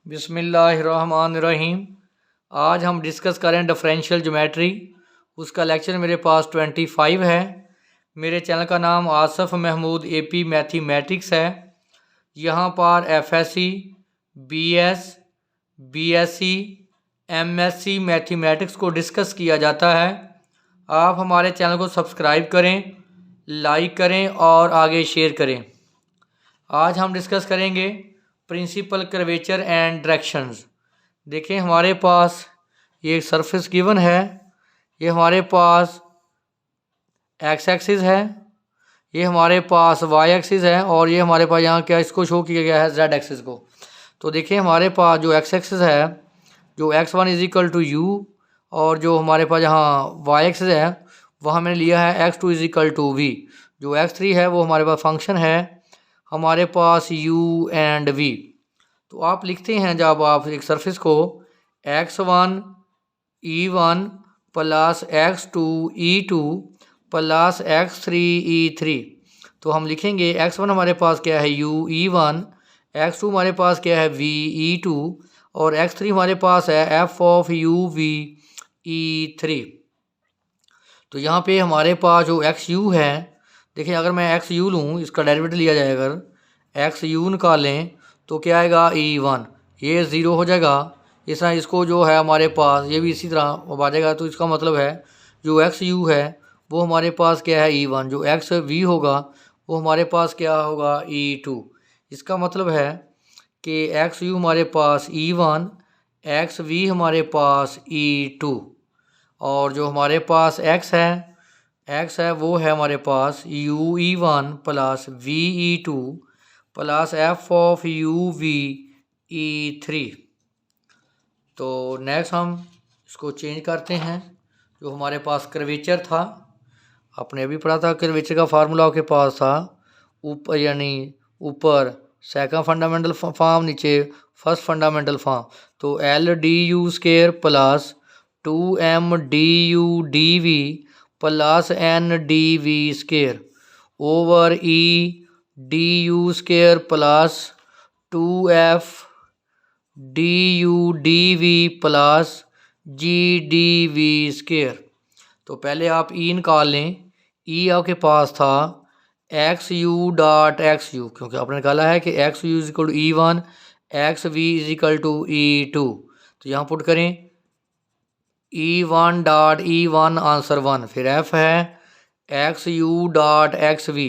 बिस्मिल्लाहिर्रहमानिर्रहीम। आज हम डिस्कस करें डिफरेंशियल ज्योमेट्री। उसका लेक्चर मेरे पास 25 है। मेरे चैनल का नाम आसफ़ महमूद AP मैथमेटिक्स है। यहाँ पर FSc, BS, BSc, MSc mathematics को डिस्कस किया जाता है। आप हमारे चैनल को सब्सक्राइब करें, लाइक करें और आगे शेयर करें। आज हम डिस्कस करेंगे प्रिंसिपल कर्वेचर एंड डायरेक्शंस। देखें, हमारे पास ये सरफेस गिवन है, ये हमारे पास एक्स एक्सिस है, ये हमारे पास वाई एक्सिस है और ये हमारे पास यहाँ क्या इसको शो किया गया है जेड एक्सिस को। तो देखिए हमारे पास जो एक्स एक्सिस है, जो x1 is equal to you, और जो हमारे पास यहाँ वाई एक्सिस है वहाँ मैंने लिया है x2 is equal to we. जो x3 है वो हमारे पास फंक्शन है हमारे पास u एंड v। तो आप लिखते हैं जब आप एक सरफेस को x1 e1 plus x2 e2 plus x3 e3, तो हम लिखेंगे x1 हमारे पास क्या है u e1, x2 हमारे पास क्या है v e2 और x3 हमारे पास है f of u v e3। तो यहाँ पे हमारे पास जो xu है, देखिए अगर मैं xu लूँ, इसका डेरिवेटिव लिया जाए, अगर xu निकालें तो क्या आएगा e1, ये 0 हो जाएगा। इस तरह इसको जो है हमारे पास ये भी इसी तरह आ जाएगा। तो इसका मतलब है जो xu है वो हमारे पास क्या है e1, जो xv होगा वो हमारे पास क्या होगा e2। इसका मतलब है कि xu हमारे पास e1, xv हमारे पास e2 और जो हमारे पास x है वो है हमारे पास u e1 plus v e2 plus f of u v e3। तो नेक्स्ट हम इसको चेंज करते हैं। जो हमारे पास कर्वेचर था, आपने अभी पढ़ा था, कर्वेचर का फार्मूला आपके पास था ऊपर, यानी ऊपर सेकंड फंडामेंटल फॉर्म, नीचे फर्स्ट फंडामेंटल फॉर्म। तो L D you square plus 2m D U D we plus n D we square over E D you square plus 2f D U D we plus G D we square. तो पहले आप ई निकाल लें। ई आपके पास था X U dot X U, क्योंकि आपने निकाला है कि X U is equal to e1, X V is equal to e2। तो यहाँ पुट करें e1 डॉट e1 आंसर 1, फिर f है X U dot X V,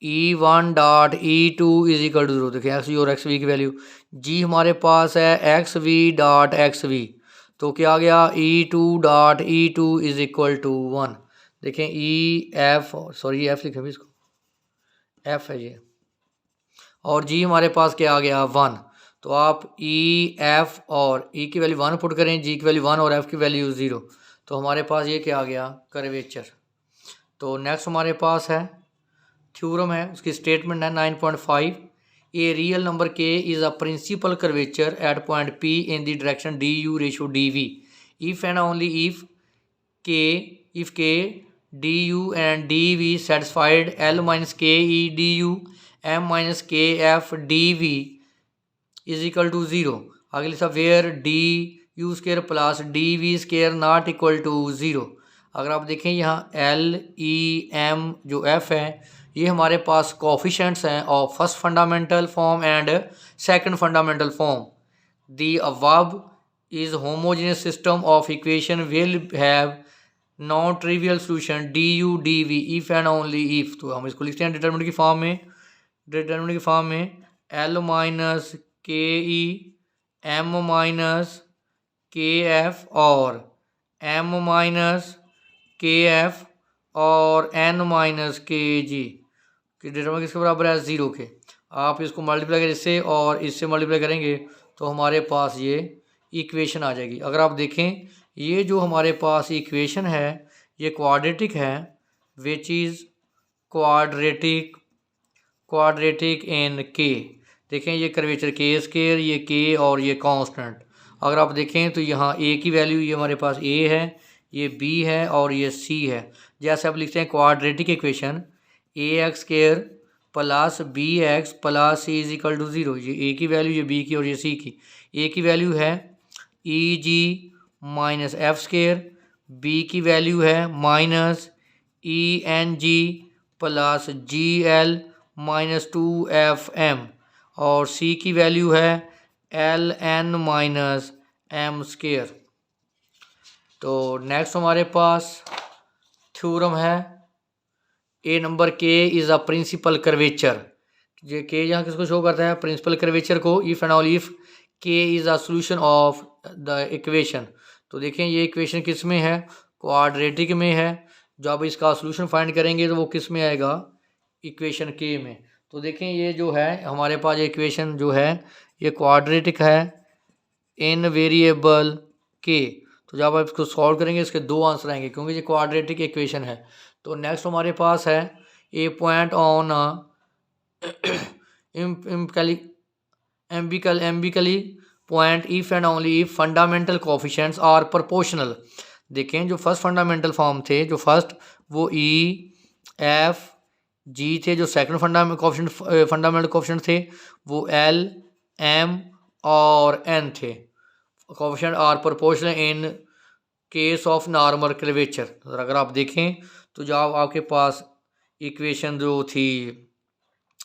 e1 dot e2 is equal to 0। देखिए एक्स यू और X V की value. G हमारे पास है X V dot X V, तो क्या आ गया e2 dot e2 is equal to 1। देखें सॉरी एफ लिखे भी इसको, एफ है ये, और जी हमारे पास क्या आ गया 1। तो आप ई एफ और ई की वैल्यू 1 पुट करें, जी की वैल्यू 1 और एफ की वैल्यू 0, तो हमारे पास ये क्या आ गया कर्वेचर। तो नेक्स्ट हमारे पास है थ्योरम है, उसकी स्टेटमेंट है 9.5। A real number k is a principal curvature at point p in the direction d u ratio d we if and only if k d u and d v satisfied l minus k E D u m minus k F d v is equal to 0। अगले सब where d you square plus d we square not equal to 0। अगर आप देखें यहाँ L E M जो F है, ये हमारे पास कोफिशिएंट्स हैं of first fundamental form and second fundamental form. The above is homogeneous system of equation will have non trivial solution D U D we if and only if. तो हम इसको लिखते हैं डिटरमिनेंट की फॉर्म में L minus k ई M minus k F और M minus k F और N minus के जी की डिटरमिनेंट किसके बराबर है 0 के। आप इसको मल्टीप्लाई करें इससे और इससे मल्टीप्लाई करेंगे तो हमारे पास ये इक्वेशन आ जाएगी। अगर आप देखें ये जो हमारे पास इक्वेशन है ये क्वाड्रेटिक है, which is quadratic in K. देखें ये कर्वेचर के स्केयर, ये के और ये कांस्टेंट। अगर आप देखें तो यहाँ ए की वैल्यू ये हमारे पास ए है, ये बी है और ये सी है। जैसे आप लिखते हैं quadratic equation A x square plus B x plus C is equal to 0। ये ए की वैल्यू, ये बी की और ये सी की। ए की वैल्यू है E G minus F square, B की वैल्यू है minus E N G plus G L minus 2f m, और सी की वैल्यू है L N minus M square. तो नेक्स्ट हमारे पास थ्योरम है a number K is a principal curvature. ये के यहाँ किसको शो करता है? प्रिंसिपल कर्वेचर को। If and all if K is a solution of the equation. तो देखें ये इक्वेशन किस में है? क्वाड्रेटिक में है। जब इसका सोल्यूशन फाइंड करेंगे तो वो किस में आएगा? इक्वेशन के में। तो देखें ये जो है हमारे पास ये इक्वेशन जो है ये क्वाड्रेटिक है इन वेरिएबल के। तो जब आप इसको सॉल्व करेंगे इसके दो आंसर आएंगे क्योंकि ये क्वाड्रेटिक इक्वेशन है। तो नेक्स्ट हमारे पास है a point on umbilic point if and only if fundamental coefficients are proportional. देखें जो फर्स्ट फंडामेंटल फॉर्म थे, जो फर्स्ट वो ई एफ जी थे, जो सेकंड फंडामेंटल कोफिशिएंट थे वो एल एम और एन थे। Coefficient are proportional in case of normal curvature. अगर आप देखें तो जब आपके पास इक्वेशन जो थी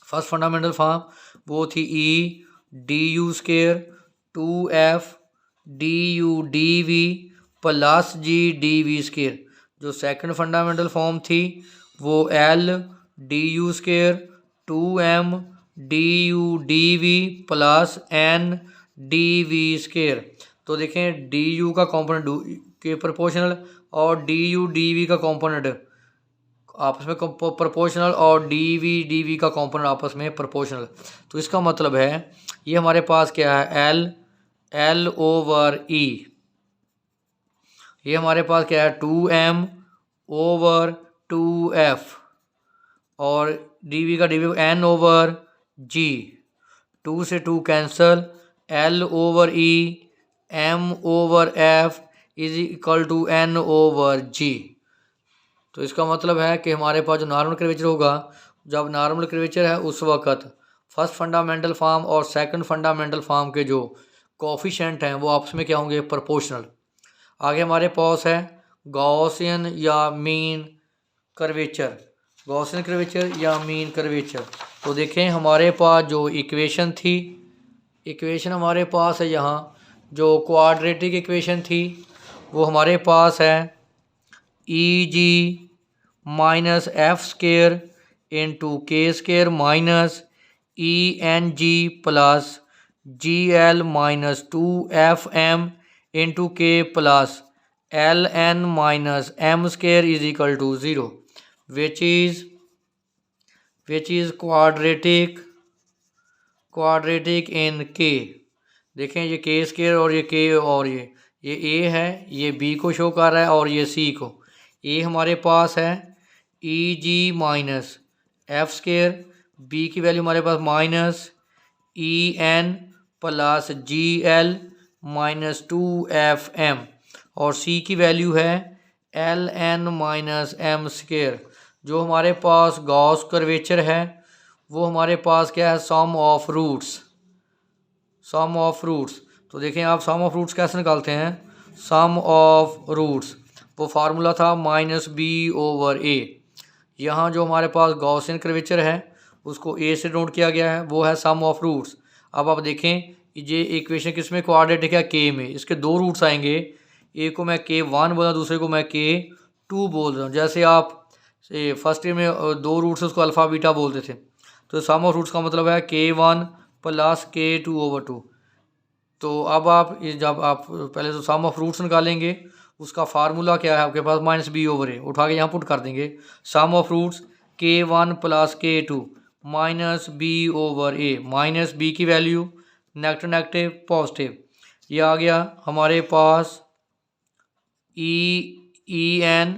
फर्स्ट फंडामेंटल फॉर्म वो थी E D you square 2f D U D we plus G D we square. जो सेकंड फंडामेंटल फॉर्म थी वो L D you square 2m D U D we plus N D we square. तो देखें D U का component के proportional और D U D V का component आपस में प्रोपोर्शनल, और डी वी का कॉम्पोनेंट आपस में प्रोपोर्शनल। तो इसका मतलब है ये हमारे पास क्या है? L over E. ये हमारे पास क्या है? 2m ओवर 2f, और डी वी का D V n over g। 2 से 2 cancel, l over e m ओवर f is equal to n over g। तो इसका मतलब है कि हमारे पास जो नॉर्मल कर्वेचर होगा, जब नॉर्मल कर्वेचर है उस वक्त फर्स्ट फंडामेंटल फॉर्म और सेकंड फंडामेंटल फॉर्म के जो कोफिशिएंट हैं वो आपस में क्या होंगे? प्रोपोर्शनल। आगे हमारे पास है गॉसियन या मीन कर्वेचर। गॉसियन कर्वेचर या मीन कर्वेचर। तो देखें हमारे पास जो इक्वेशन थी, इक्वेशन हमारे पास है यहाँ जो क्वाड्रेटिक इक्वेशन थी वो हमारे पास है E G minus F square into K square minus E N G plus G L minus 2f m into K plus L N minus M square is equal to 0 which is quadratic in K. देखें ये के square और ये के और ये ए है, ये बी को शो कर रहा है और ये सी को। ए हमारे पास है E G minus F square, B की वैल्यू हमारे पास minus E N plus G L minus 2f m, और सी की वैल्यू है L N minus M square. जो हमारे पास गॉस कर्वेचर है वो हमारे पास क्या है? सम ऑफ रूट्स। तो देखें आप सम ऑफ रूट्स कैसे निकालते हैं? सम ऑफ रूट्स वो फार्मूला था माइनस बी ओवर ए। यहाँ जो हमारे पास गॉसियन कर्वेचर है उसको ए से नोट किया गया है, वो है सम ऑफ रूट्स। अब आप देखें ये इक्वेशन किस में? क्वाड्रेटिक है के में। इसके दो रूट्स आएंगे, एक को मैं k1 बोला, दूसरे को मैं k2 बोल रहा हूँ। जैसे आप फर्स्ट ईयर में दो रूट्स उसको अल्फ़ा बीटा बोलते थे। तो सम ऑफ रूट्स का मतलब है k1 प्लस k2 ओवर 2। तो अब आप जब आप पहले तो सम ऑफ रूट्स निकालेंगे, उसका फार्मूला क्या है आपके पास? Minus b over a. उठा के यहाँ पुट कर देंगे। Sum of roots k1 plus k2 minus b over a. Minus b की वैल्यू नेगेटिव नेगेटिव पॉजिटिव, ये आ गया हमारे पास E N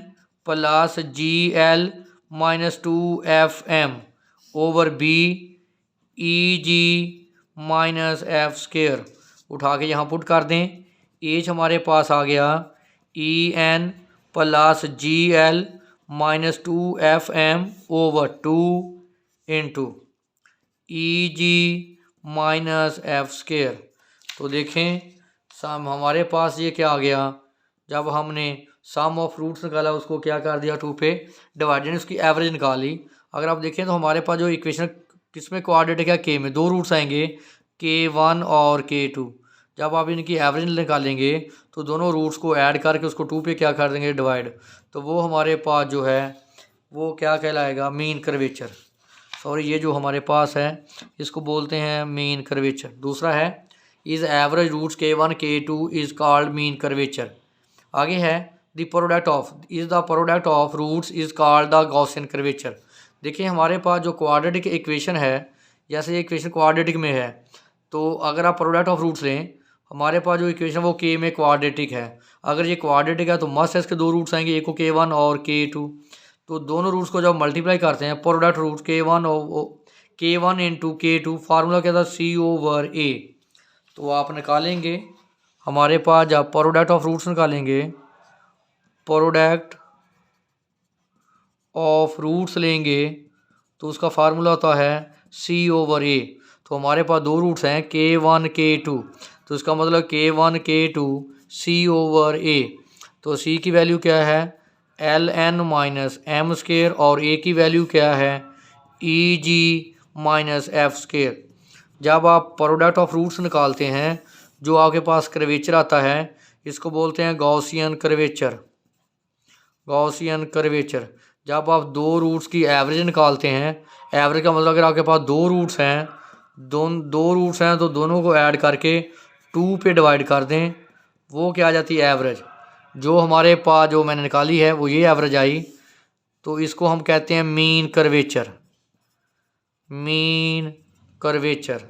plus G L minus 2f m over b E G minus F square. उठा के यहाँ put कर दें। एच हमारे पास आ गया E N plus G L minus 2f m over 2 into E G minus F square. तो देखें हमारे पास ये क्या आ गया, जब हमने सम ऑफ रूट्स निकाला उसको क्या कर दिया 2 पे डिवाइडेड, उसकी एवरेज निकाली। अगर आप देखें तो हमारे पास जो इक्वेशन किस में कोऑर्डिनेट है, के में, 2 रूट्स आएंगे K1 और K2। जब आप इनकी एवरेज निकालेंगे तो दोनों रूट्स को ऐड करके उसको 2 पे क्या कर देंगे डिवाइड, तो वो हमारे पास जो है वो क्या कहलाएगा, मीन कर्वेचर। सॉरी, ये जो हमारे पास है इसको बोलते हैं मीन कर्वेचर। दूसरा है is average roots K1 K2 is called mean curvature. आगे है the product of roots is called the Gaussian curvature. देखिए हमारे पास जो क्वाड्रेटिक इक्वेशन है, जैसे ये इक्वेशन क्वाड्रेटिक में है, तो अगर आप प्रोडक्ट ऑफ रूट्स लें, हमारे पास जो इक्वेशन वो के में क्वाड्रेटिक है। अगर ये क्वाड्रेटिक है तो मस्ट है इसके 2 रूट्स आएंगे, एक को K1 और K2। तो दोनों रूट्स को जब मल्टीप्लाई करते हैं, product roots K1 into K2, formula क्या था, C/A। तो आप निकालेंगे, हमारे पास जब प्रोडक्ट ऑफ रूट्स निकालेंगे, प्रोडक्ट ऑफ रूट्स लेंगे तो उसका फार्मूला होता है C/A। तो हमारे पास 2 रूट्स हैं K1 K2, तो इसका मतलब K1 K2 C/A। तो C की वैल्यू क्या है, ln माइनस एम स्केयर, और A की वैल्यू क्या है, EG माइनस एफ स्केयर। जब आप प्रोडक्ट ऑफ रूट्स निकालते हैं, जो आपके पास कर्वेचर आता है, इसको बोलते हैं गॉसियन कर्वेचर। Gaussian curvature. जब आप 2 रूट्स की एवरेज निकालते हैं, एवरेज का मतलब अगर आपके पास 2 रूट्स हैं, दो रूट्स हैं तो दोनों को ऐड करके 2 पे डिवाइड कर दें, वो क्या आ जाती है, एवरेज। जो हमारे पास जो मैंने निकाली है वो ये एवरेज आई, तो इसको हम कहते हैं मीन कर्वेचर। Mean curvature.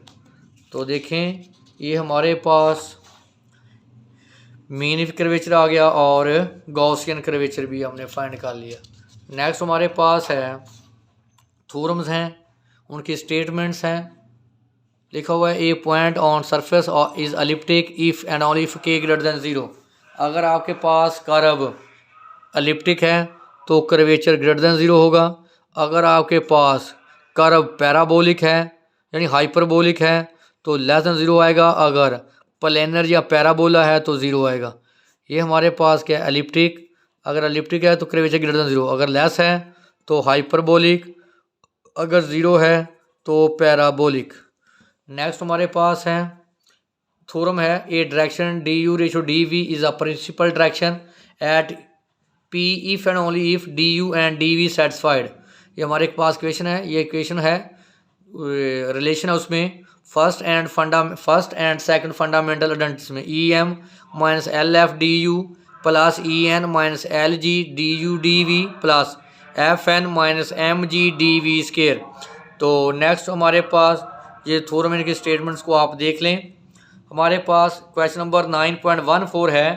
तो देखें ये हमारे पास मीन कर्वेचर आ गया और गॉसियन कर्वेचर भी हमने फाइंड कर लिया। नेक्स्ट हमारे पास है थ्योरम्स हैं, उनकी स्टेटमेंट्स हैं। लिखा हुआ है a point on surface is elliptic if and only if k greater than 0। अगर आपके पास कर्व एलिप्टिक है तो कर्वेचर ग्रेटर देन 0 होगा। अगर आपके पास कर्व पैराबोलिक है यानी हाइपरबोलिक है तो लेस देन 0 आएगा। अगर प्लेनर या पैराबोला है तो 0 आएगा। ये हमारे पास क्या है, एलिप्टिक। अगर एलिप्टिक है तो कर्वेचर ग्रेटर देन 0, अगर लेस है तो हाइपरबोलिक, अगर 0 है तो पैराबोलिक। नेक्स्ट हमारे पास है थ्योरम है a direction d u ratio d v is a principal direction at P if and only if d u and d v satisfied. ये हमारे पास इक्वेशन है, ये इक्वेशन है रिलेशन है उसमें first and second fundamental identities में E M minus L F d u plus E N minus L G d U D we plus F N minus M G D we square. तो next हमारे पास ये theorem इनके statements को आप देख लें। हमारे पास क्वेश्चन नंबर 9.14 है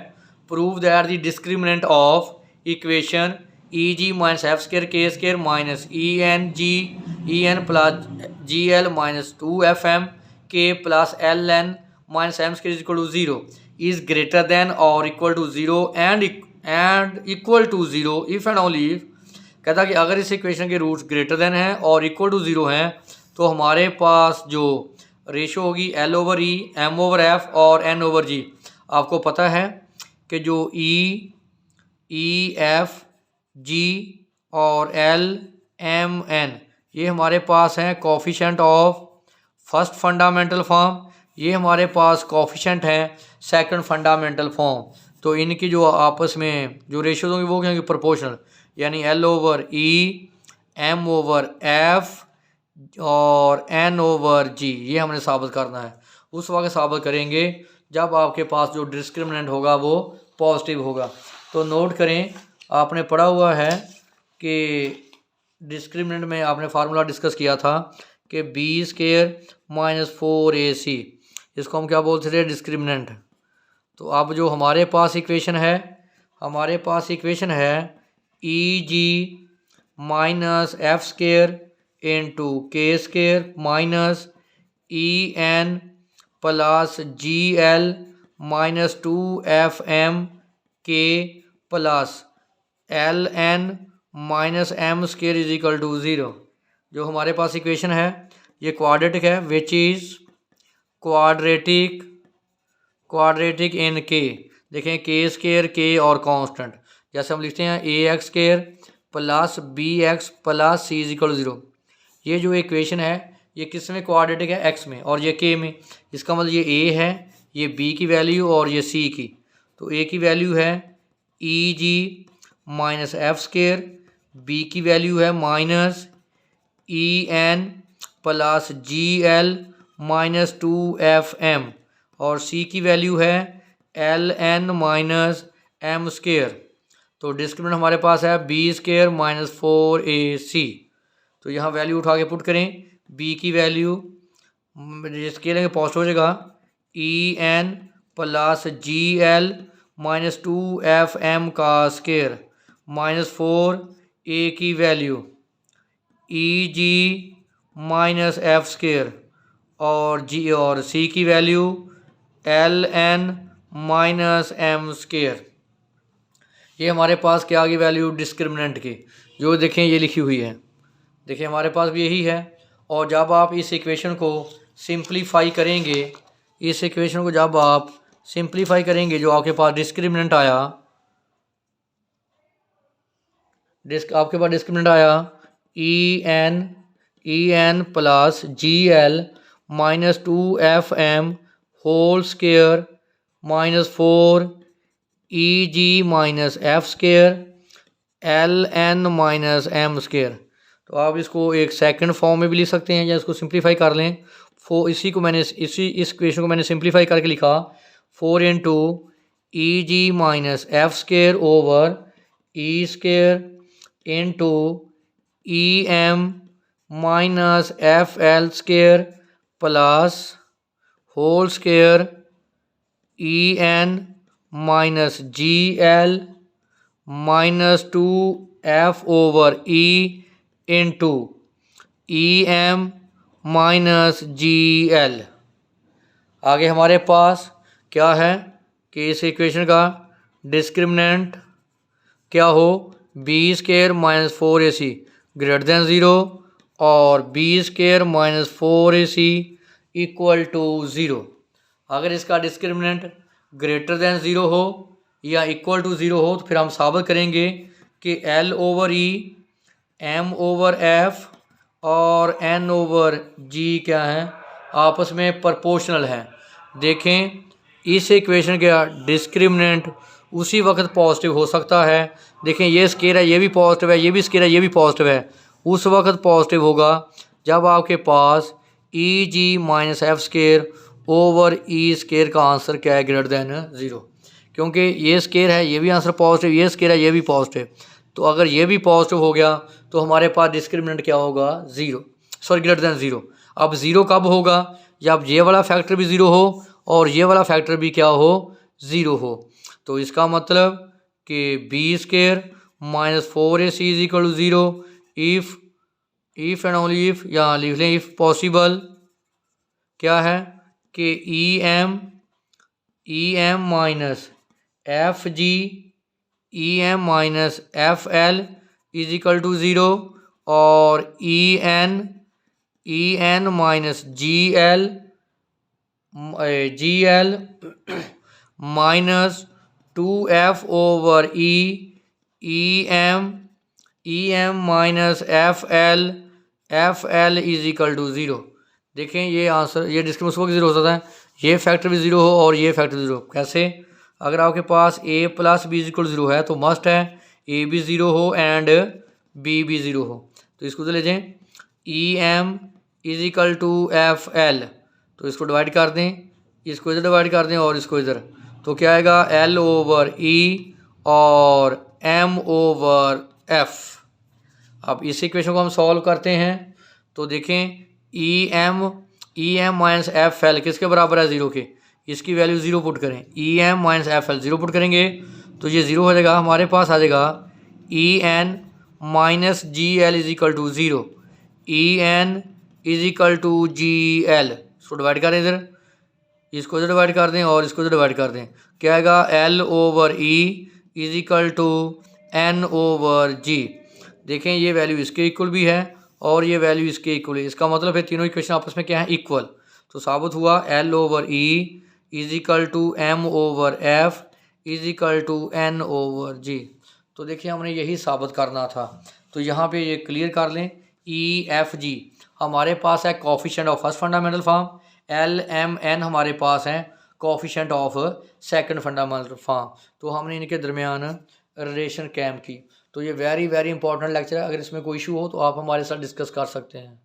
prove that the discriminant of equation E G minus F square k square minus E N plus G L minus 2fm के plus L N minus M square is equal to 0 is greater than और equal to 0 and equal to 0 if and only if. कहता कि अगर इस equation के roots greater than हैं और equal to 0 हैं तो हमारे पास जो रेशो होगी L ओवर E, M ओवर F और N ओवर G। आपको पता है कि जो E, F, G और L, M, N ये हमारे पास हैं coefficient of first fundamental form, ये हमारे पास कोफिशिएंट हैं सेकंड फंडामेंटल फॉर्म। तो इनकी जो आपस में जो रेशियोज होंगी वो क्या होंगी, प्रोपोर्शनल, यानी L ओवर E, M ओवर F और N ओवर G। ये हमने साबित करना है। उस वक्त साबित करेंगे जब आपके पास जो डिस्क्रिमिनेंट होगा वो पॉजिटिव होगा। तो नोट करें, आपने पढ़ा हुआ है कि डिस्क्रिमिनेंट में आपने फार्मूला डिस्कस किया था कि बी स्केयर माइनस 4ac, इसको हम क्या बोलते थे, डिस्क्रिमिनेंट। तो अब जो हमारे पास इक्वेशन है, हमारे पास इक्वेशन है E G minus F square into K square minus E N plus G L minus 2fm के plus L N minus M square is equal to 0। जो हमारे पास इक्वेशन है, ये क्वाड्रेटिक है, which is quadratic in K. देखें के square, के और कांस्टेंट, जैसे हम लिखते हैं a x square plus B x plus C is equal 0। ये जो इक्वेशन है ये किस में क्वाड्रेटिक है, एक्स में, और ये के में। इसका मतलब ये ए है, ये बी की वैल्यू और ये सी की। तो ए की वैल्यू है E G minus F square, B की वैल्यू है minus E N plus G L minus 2f m, और सी की वैल्यू है L N minus M square. तो डिस्क्रिमिनेंट हमारे पास है बी स्केयर माइनस 4ac। तो यहाँ वैल्यू उठा के पुट करें, बी की वैल्यू स्केयर लेंगे पॉजिटिव हो जाएगा, E N plus G L minus 2f m का स्केयर माइनस 4a की value E G minus F square, और जी और सी की value L N minus M square. ये हमारे पास क्या आ गई वैल्यू डिस्क्रिमिनेंट की, जो देखें ये लिखी हुई है। देखिए हमारे पास भी यही है। और जब आप इस इक्वेशन को सिंप्लीफाई करेंगे, इस इक्वेशन को जब आप सिंप्लीफाई करेंगे, जो आपके पास डिस्क्रिमिनेंट आया, आपके पास डिस्क्रिमिनेंट आया E N plus G L minus 2f m whole square minus 4 E G minus F square L N minus M square. तो आप इसको एक सेकंड फॉर्म में भी लिख सकते हैं या इसको सिंप्लीफाई कर लें। इस क्वेश्चन को मैंने सिंप्लीफाई करके लिखा 4 into E G minus F square over E square into E M minus F L square plus whole square E N minus G L minus 2f over E into E M minus G L. आगे हमारे पास क्या है कि इस equation का discriminant क्या हो, B square minus 4ac greater than 0 और B square minus 4ac equal to 0। अगर इसका डिस्क्रिमिनेंट ग्रेटर देन 0 हो या इक्वल टू 0 हो तो फिर हम साबित करेंगे कि L ओवर E, M ओवर F और N ओवर G क्या है, आपस में प्रोपोर्शनल है। देखें इस इक्वेशन का डिस्क्रिमिनेंट उसी वक्त पॉजिटिव हो सकता है। देखें ये स्केयर है, ये भी पॉजिटिव है, ये भी स्केयर है, ये भी पॉजिटिव है। उस वक्त पॉजिटिव होगा जब आपके पास ई G minus F square over E square का आंसर क्या है, ग्रेटर देन 0। क्योंकि ये स्केयर है, ये भी आंसर पॉजिटिव, ये स्केयर है, ये भी पॉजिटिव। तो अगर ये भी पॉजिटिव हो गया तो हमारे पास डिस्क्रिमिनेंट क्या होगा, 0, सॉरी ग्रेटर देन 0। अब 0 कब होगा, जब ये वाला फैक्टर भी 0 हो और ये वाला फैक्टर भी क्या हो, 0 हो। तो इसका मतलब कि B square minus 4ac is equal to 0 if and only if, यहाँ लिख लें इफ़ पॉसिबल क्या है कि E M minus F G E M minus F L is equal to 0 और E N minus G L minus 2f over E M minus F L is equal to 0। देखें ये answer, ये discriminant उस वक्त 0 हो सकता है, ये फैक्टर भी 0 हो और ये फैक्टर 0। कैसे, अगर आपके पास a plus B is equal 0 है तो मस्ट है a भी 0 हो एंड b भी 0 हो। तो इसको तो ले जाएं, E M is equal to F L, तो इसको डिवाइड कर दें, इसको इधर डिवाइड कर दें और इसको इधर, तो क्या आएगा L ओवर E और M ओवर F। अब इस इक्वेशन को हम सॉल्व करते हैं तो देखें E M minus F L किसके बराबर है, 0 के। इसकी वैल्यू 0 पुट करें, E M minus F L 0 put करेंगे तो ये 0 हो जाएगा। हमारे पास आ जाएगा E N minus G L is equal to 0, E N is equal to G L. इसको डिवाइड करें इधर, इसको इधर डिवाइड कर दें और इसको इधर डिवाइड कर दें, क्या आएगा L over E is equal to N over G। देखें ये वैल्यू इसके इक्वल भी है और ये वैल्यू इसके इक्वल है। इसका मतलब है तीनों इक्वेशन आपस में क्या है, इक्वल। तो साबित हुआ L/E is equal to M/F is equal to N/G। तो देखिए हमने यही साबित करना था। तो यहाँ पे ये क्लियर कर लें, EFG हमारे पास है coefficient of first fundamental form, LMN हमारे पास है coefficient of second fundamental form. तो हमने इनके दरमियान रिलेशन कैम की। तो ये वेरी वेरी इंपॉर्टेंट लेक्चर है। अगर इसमें कोई इशू हो तो आप हमारे साथ डिस्कस कर सकते हैं।